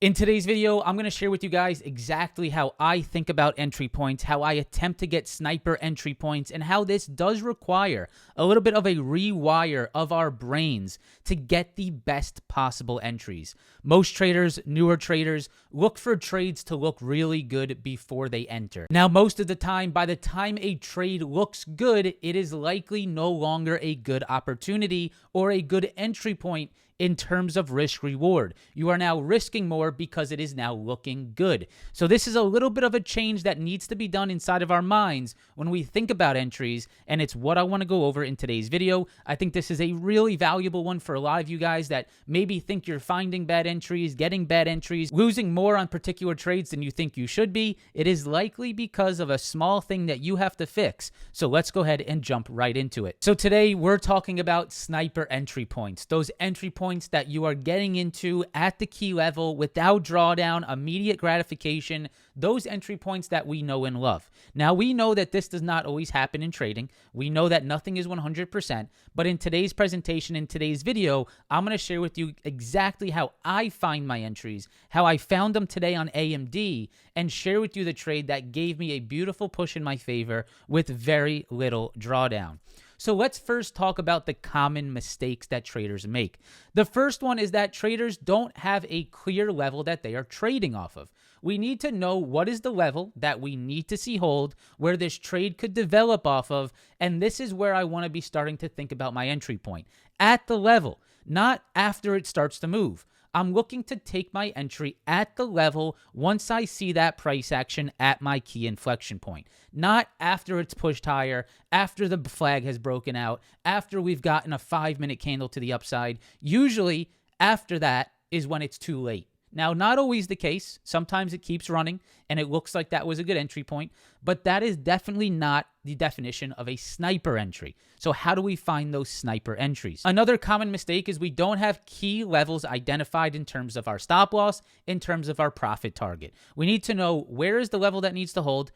In today's video, I'm going to share with you guys exactly how I think about entry points, how I attempt to get sniper entry points, and how this does require a little bit of a rewire of our brains to get the best possible entries. Most traders, newer traders, look for trades to look really good before they enter. Now, most of the time, by the time a trade looks good, it is likely no longer a good opportunity or a good entry point in terms of risk reward. You are now risking more because it is now looking good. So this is a little bit of a change that needs to be done inside of our minds when we think about entries, and it's what I want to go over in today's video. I think this is a really valuable one for a lot of you guys that maybe think you're finding bad entries, getting bad entries, losing more on particular trades than you think you should be. It is likely because of a small thing that you have to fix. So let's go ahead and jump right into it. So today we're talking about sniper entry points, those entry points that you are getting into at the key level without drawdown, immediate gratification, those entry points that we know and love. Now, we know that this does not always happen in trading. We know that nothing is 100%, but in today's presentation, in today's video, I'm going to share with you exactly how I find my entries, how I found them today on AMD, and share with you the trade that gave me a beautiful push in my favor with very little drawdown. So let's first talk about the common mistakes that traders make. The first one is that traders don't have a clear level that they are trading off of. We need to know what is the level that we need to see hold, where this trade could develop off of, and this is where I want to be starting to think about my entry point. At the level, not after it starts to move. I'm looking to take my entry at the level once I see that price action at my key inflection point, not after it's pushed higher, after the flag has broken out, after we've gotten a 5-minute candle to the upside. Usually after that is when it's too late. Now, not always the case. Sometimes it keeps running and it looks like that was a good entry point, but that is definitely not the definition of a sniper entry. So how do we find those sniper entries? Another common mistake is we don't have key levels identified in terms of our stop loss, in terms of our profit target. We need to know where is the level that needs to hold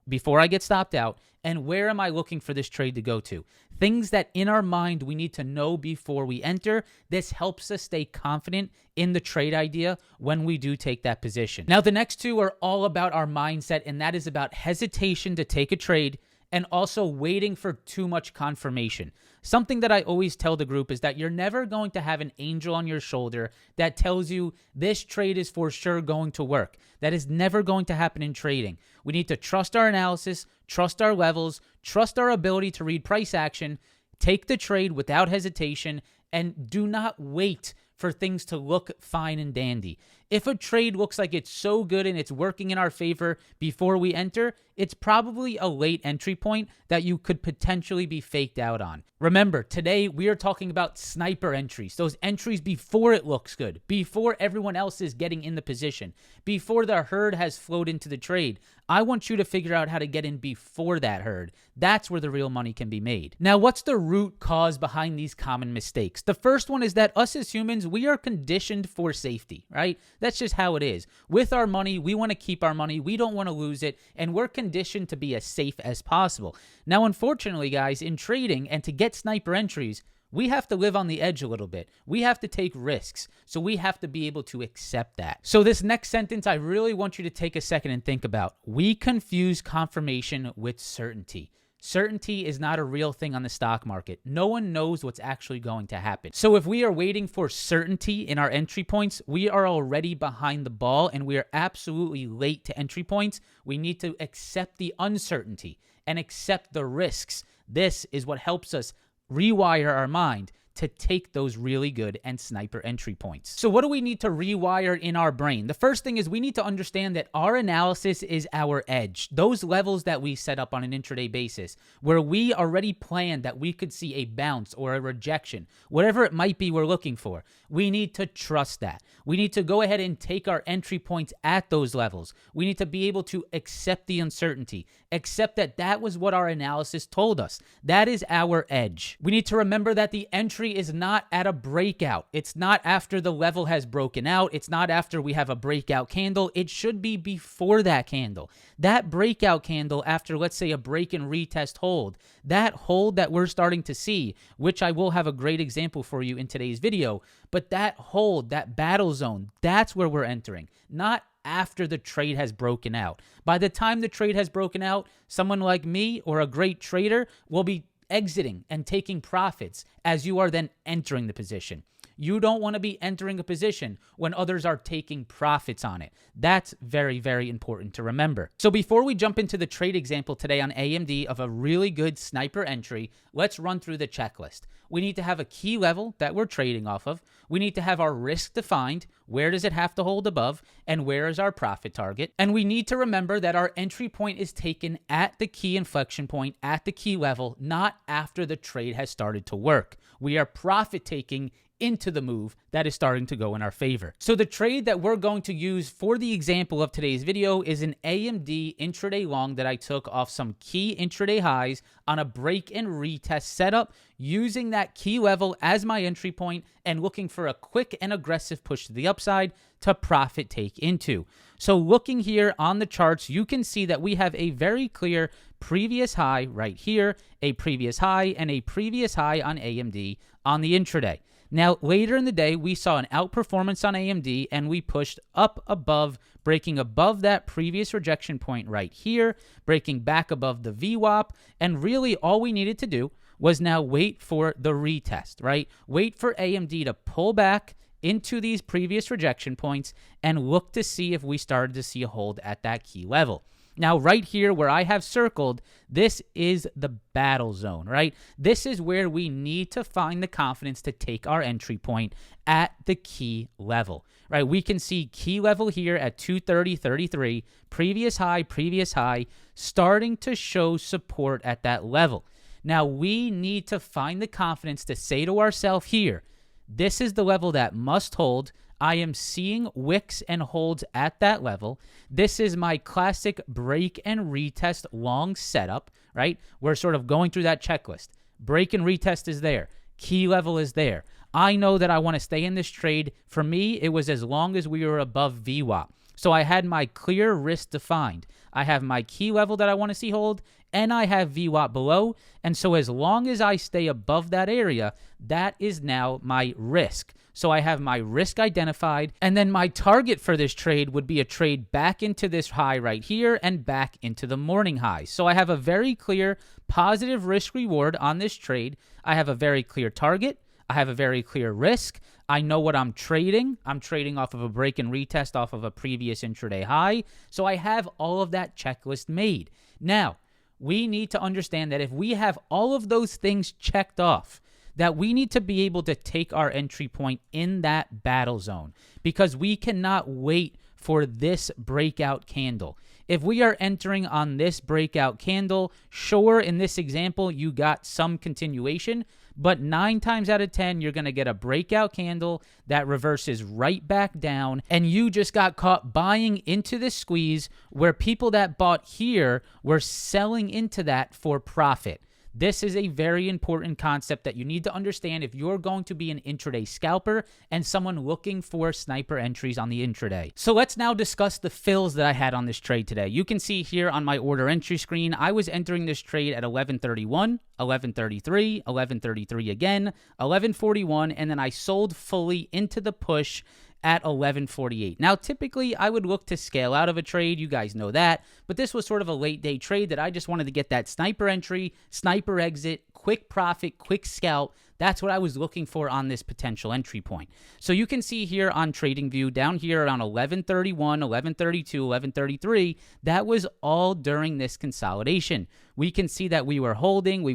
before I get stopped out, and where am I looking for this trade to go to? Things that in our mind we need to know before we enter. This helps us stay confident in the trade idea when we do take that position. Now, the next two are all about our mindset, and that is about hesitation to take a trade and also waiting for too much confirmation. Something that I always tell the group is that you're never going to have an angel on your shoulder that tells you this trade is for sure going to work. That is never going to happen in trading. We need to trust our analysis, trust our levels, trust our ability to read price action, take the trade without hesitation, and do not wait for things to look fine and dandy. If a trade looks like it's so good and it's working in our favor before we enter, it's probably a late entry point that you could potentially be faked out on. Remember, today we are talking about sniper entries, those entries before it looks good, before everyone else is getting in the position, before the herd has flowed into the trade. I want you to figure out how to get in before that herd. That's where the real money can be made. Now, what's the root cause behind these common mistakes? The first one is that us as humans, we are conditioned for safety, right? That's just how it is. With our money, we want to keep our money. We don't want to lose it, and we're conditioned to be as safe as possible. Now, unfortunately, guys, in trading and to get sniper entries, we have to live on the edge a little bit. We have to take risks. So we have to be able to accept that. So this next sentence, I really want you to take a second and think about. We confuse confirmation with certainty. Certainty is not a real thing on the stock market. No one knows what's actually going to happen. So if we are waiting for certainty in our entry points, we are already behind the ball and we are absolutely late to entry points. We need to accept the uncertainty and accept the risks. This is what helps us rewire our mind to take those really good and sniper entry points. So what do we need to rewire in our brain? The first thing is we need to understand that our analysis is our edge. Those levels that we set up on an intraday basis, where we already planned that we could see a bounce or a rejection, whatever it might be we're looking for, we need to trust that. We need to go ahead and take our entry points at those levels. We need to be able to accept the uncertainty, accept that that was what our analysis told us. That is our edge. We need to remember that the entry entry is not at a breakout. It's not after the level has broken out. It's not after we have a breakout candle. It should be before that candle. That breakout candle after, let's say, a break and retest hold, that hold that we're starting to see, which I will have a great example for you in today's video, but that hold, that battle zone, that's where we're entering, not after the trade has broken out. By the time the trade has broken out, someone like me or a great trader will be exiting and taking profits as you are then entering the position. You don't want to be entering a position when others are taking profits on it. That's very, very important to remember. So before we jump into the trade example today on AMD of a really good sniper entry, let's run through the checklist. We need to have a key level that we're trading off of. We need to have our risk defined. Where does it have to hold above? And where is our profit target? And we need to remember that our entry point is taken at the key inflection point, at the key level, not after the trade has started to work. We are profit taking into the move that is starting to go in our favor. So the trade that we're going to use for the example of today's video is an AMD intraday long that I took off some key intraday highs on a break and retest setup, using that key level as my entry point and looking for a quick and aggressive push to the upside to profit take into. So looking here on the charts, you can see that we have a very clear previous high right here, a previous high, and a previous high on AMD on the intraday. Now, later in the day, we saw an outperformance on AMD, and we pushed up above, breaking above that previous rejection point right here, breaking back above the VWAP, and really all we needed to do was now wait for the retest, right? Wait for AMD to pull back into these previous rejection points and look to see if we started to see a hold at that key level. Now, right here where I have circled, this is the battle zone, right? This is where we need to find the confidence to take our entry point at the key level, right? We can see key level here at 230.33, previous high, starting to show support at that level. Now, we need to find the confidence to say to ourselves here, this is the level that must hold. I am seeing wicks and holds at that level. This is my classic break and retest long setup, right? We're sort of going through that checklist. Break and retest is there. Key level is there. I know that I want to stay in this trade. For me, it was as long as we were above VWAP. So I had my clear risk defined. I have my key level that I want to see hold, and I have VWAP below. And so as long as I stay above that area, that is now my risk. So I have my risk identified, and then my target for this trade would be a trade back into this high right here and back into the morning high. So I have a very clear positive risk reward on this trade. I have a very clear target. I have a very clear risk. I know what I'm trading. I'm trading off of a break and retest off of a previous intraday high. So I have all of that checklist made. Now, we need to understand that if we have all of those things checked off, that we need to be able to take our entry point in that battle zone, because we cannot wait for this breakout candle. If we are entering on this breakout candle, sure, in this example, you got some continuation, but 9 times out of 10, you're going to get a breakout candle that reverses right back down, and you just got caught buying into this squeeze where people that bought here were selling into that for profit. This is a very important concept that you need to understand if you're going to be an intraday scalper and someone looking for sniper entries on the intraday. So let's now discuss the fills that I had on this trade today. You can see here on my order entry screen, I was entering this trade at 11.31, 11.33, 11.33 again, 11.41, and then I sold fully into the push at 11.48. Now, typically, I would look to scale out of a trade. You guys know that. But this was sort of a late day trade that I just wanted to get that sniper entry, sniper exit, quick profit, quick scalp. That's what I was looking for on this potential entry point. So you can see here on TradingView, down here around 11.31, 11.32, 11.33, that was all during this consolidation. We can see that we were holding,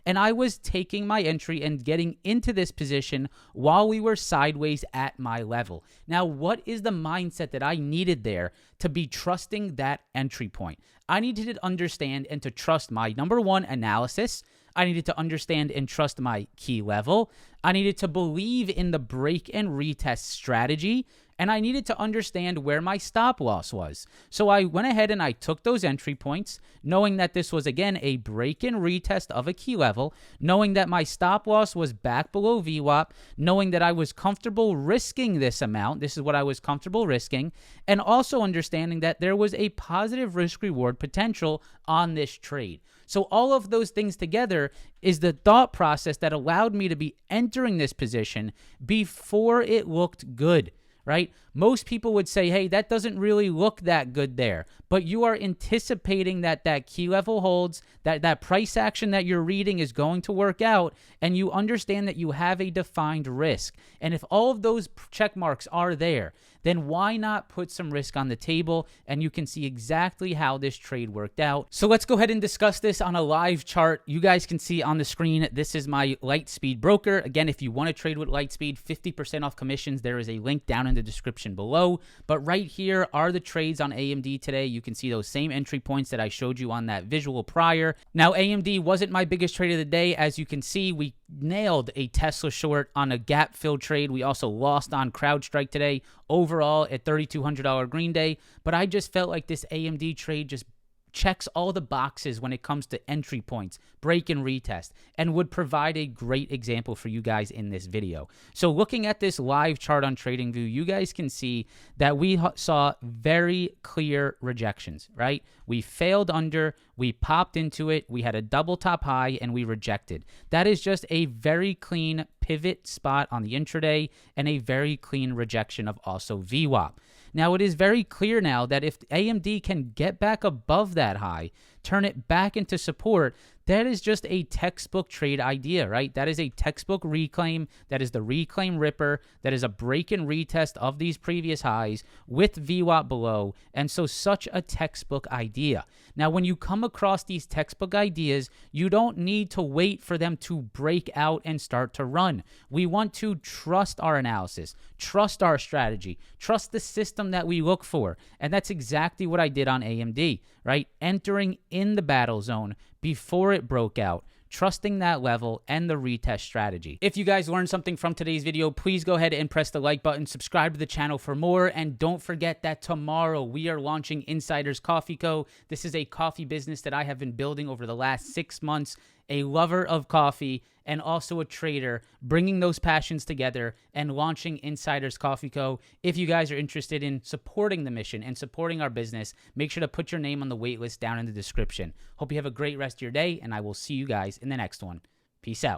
and I was taking my entry and getting into this position while we were sideways at my level. Now, what is the mindset that I needed there to be trusting that entry point? I needed to understand and to trust my number one analysis. I needed to understand and trust my key level. I needed to believe in the break and retest strategy. And I needed to understand where my stop loss was. So I went ahead and I took those entry points, knowing that this was, again, a break and retest of a key level, knowing that my stop loss was back below VWAP, knowing that I was comfortable risking this amount. This is what I was comfortable risking, and also understanding that there was a positive risk-reward potential on this trade. So all of those things together is the thought process that allowed me to be entering this position before it looked good. Right? Most people would say, hey, that doesn't really look that good there. But you are anticipating that that key level holds, that price action that you're reading is going to work out, and you understand that you have a defined risk. And if all of those check marks are there, then why not put some risk on the table, and you can see exactly how this trade worked out. So let's go ahead and discuss this on a live chart. You guys can see on the screen, this is my Lightspeed broker. Again, if you want to trade with Lightspeed, 50% off commissions, there is a link down in the description below. But right here are the trades on AMD today. You can see those same entry points that I showed you on that visual prior. Now, AMD wasn't my biggest trade of the day. As you can see, we nailed a Tesla short on a gap fill trade. We also lost on CrowdStrike today. Overall at $3,200 green day, but I just felt like this AMD trade just checks all the boxes when it comes to entry points, break and retest, and would provide a great example for you guys in this video. So looking at this live chart on TradingView, you guys can see that we saw very clear rejections, right? We failed under, we popped into it, we had a double top high, and we rejected. That is just a very clean pivot spot on the intraday and a very clean rejection of also VWAP. Now, it is very clear now that if AMD can get back above that high, turn it back into support, that is just a textbook trade idea, right? That is a textbook reclaim. That is the reclaim ripper. That is a break and retest of these previous highs with VWAP below. And so such a textbook idea. Now, when you come across these textbook ideas, you don't need to wait for them to break out and start to run. We want to trust our analysis, trust our strategy, trust the system that we look for. And that's exactly what I did on AMD, right? Entering in the battle zone before it broke out, trusting that level and the retest strategy. If you guys learned something from today's video, please go ahead and press the like button, subscribe to the channel for more, and don't forget that tomorrow we are launching Insiders Coffee Co. This is a coffee business that I have been building over the last 6 months, a lover of coffee and also a trader, bringing those passions together and launching Insiders Coffee Co. If you guys are interested in supporting the mission and supporting our business, make sure to put your name on the wait list down in the description. Hope you have a great rest of your day, and I will see you guys in the next one. Peace out.